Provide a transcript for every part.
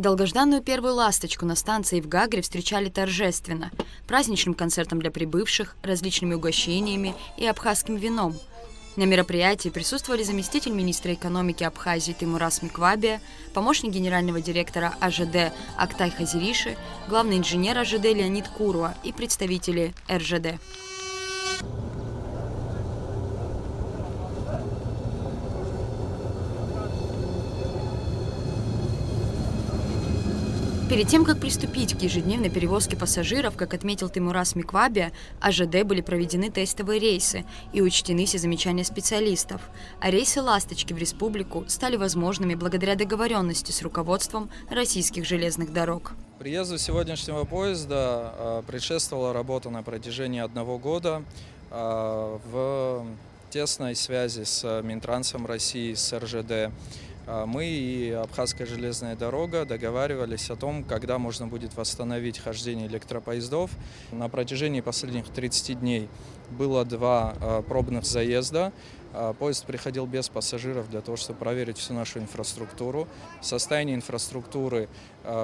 Долгожданную первую «Ласточку» на станции в Гагре встречали торжественно, праздничным концертом для прибывших, различными угощениями и абхазским вином. На мероприятии присутствовали заместитель министра экономики Абхазии Теймурас Миквабия, помощник генерального директора АЖД Актай Хазириши, главный инженер АЖД Леонид Куруа и представители РЖД. Перед тем, как приступить к ежедневной перевозке пассажиров, как отметил Теймурас Миквабия, АЖД были проведены тестовые рейсы и учтены все замечания специалистов. А рейсы «Ласточки» в республику стали возможными благодаря договоренности с руководством российских железных дорог. Приезду сегодняшнего поезда предшествовала работа на протяжении 1 года в тесной связи с Минтрансом России, с РЖД. Мы и Абхазская железная дорога договаривались о том, когда можно будет восстановить хождение электропоездов. На протяжении последних 30 дней было 2 пробных заезда. Поезд приходил без пассажиров для того, чтобы проверить всю нашу инфраструктуру. Состояние инфраструктуры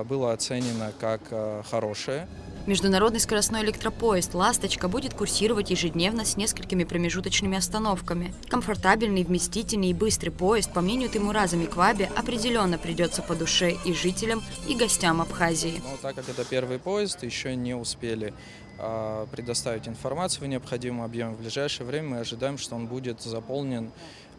было оценено как хорошее. Международный скоростной электропоезд «Ласточка» будет курсировать ежедневно с несколькими промежуточными остановками. Комфортабельный, вместительный и быстрый поезд, по мнению Теймураза Миквабия, определенно придется по душе и жителям, и гостям Абхазии. Но так как это первый поезд, еще не успели предоставить информацию в необходимом объеме. В ближайшее время мы ожидаем, что он будет заполнен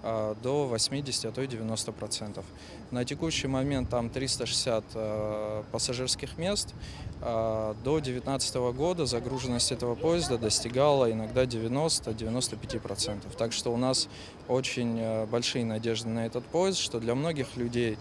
до 80, а то и 90%. На текущий момент там 360 пассажирских мест. До 2019 года загруженность этого поезда достигала иногда 90-95%. Так что у нас очень большие надежды на этот поезд, что для многих людей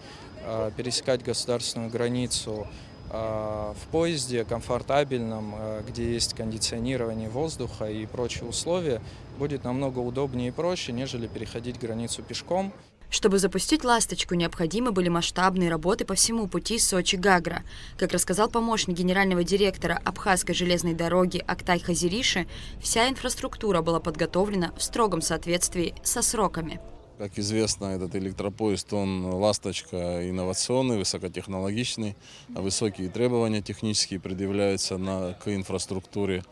пересекать государственную границу в поезде комфортабельном, где есть кондиционирование воздуха и прочие условия, будет намного удобнее и проще, нежели переходить границу пешком. Чтобы запустить «Ласточку», необходимы были масштабные работы по всему пути Сочи-Гагра. Как рассказал помощник генерального директора Абхазской железной дороги Актай Хазириши, вся инфраструктура была подготовлена в строгом соответствии со сроками. Как известно, этот электропоезд, он «Ласточка» инновационный, высокотехнологичный, высокие требования технические предъявляются к инфраструктуре,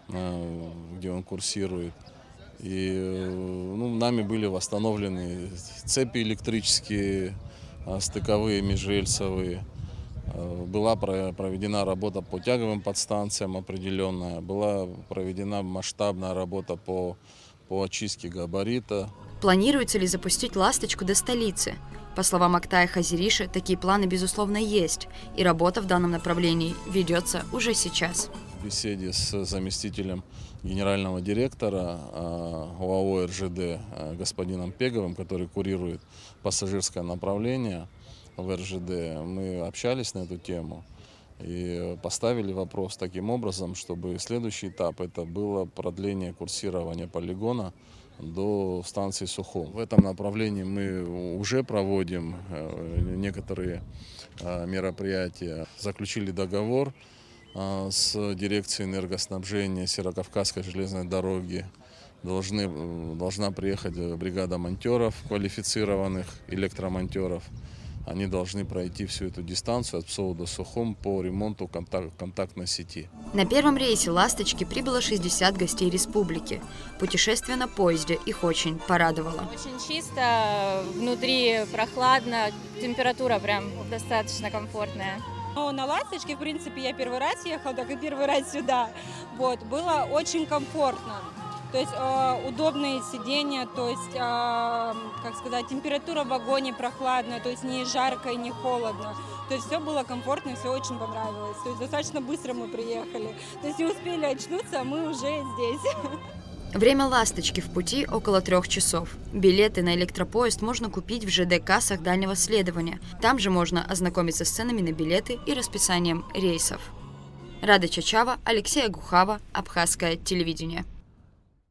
где он курсирует. И нами были восстановлены цепи электрические, стыковые, межрельсовые. Была проведена работа по тяговым подстанциям определенная, была проведена масштабная работа по очистке габарита. Планируется ли запустить «Ласточку» до столицы? По словам Актая Хазириши, такие планы, безусловно, есть, и работа в данном направлении ведется уже сейчас. В беседе с заместителем генерального директора ОАО РЖД господином Пеговым, который курирует пассажирское направление в РЖД, мы общались на эту тему и поставили вопрос таким образом, чтобы следующий этап это было продление курсирования полигона до станции Сухум. В этом направлении мы уже проводим некоторые мероприятия. Заключили договор с дирекцией энергоснабжения Северокавказской железной дороги. Должна приехать бригада монтеров, квалифицированных электромонтеров. Они должны пройти всю эту дистанцию от Псоу до Сухум по ремонту контактной сети. На первом рейсе «Ласточки» прибыло 60 гостей республики. Путешествие на поезде их очень порадовало. Очень чисто, внутри прохладно, температура прям достаточно комфортная. На «Ласточке», в принципе, я первый раз ехала, так и первый раз сюда. Было очень комфортно. То есть удобные сиденья, то есть, как сказать, температура в вагоне прохладная, то есть не жарко и не холодно. То есть все было комфортно, все очень понравилось. То есть достаточно быстро мы приехали. То есть не успели очнуться, а мы уже здесь. Время «Ласточки» в пути около 3 часов. Билеты на электропоезд можно купить в ЖД-кассах дальнего следования. Там же можно ознакомиться с ценами на билеты и расписанием рейсов. Рада Чачава, Алексей Агухава, Абхазское телевидение.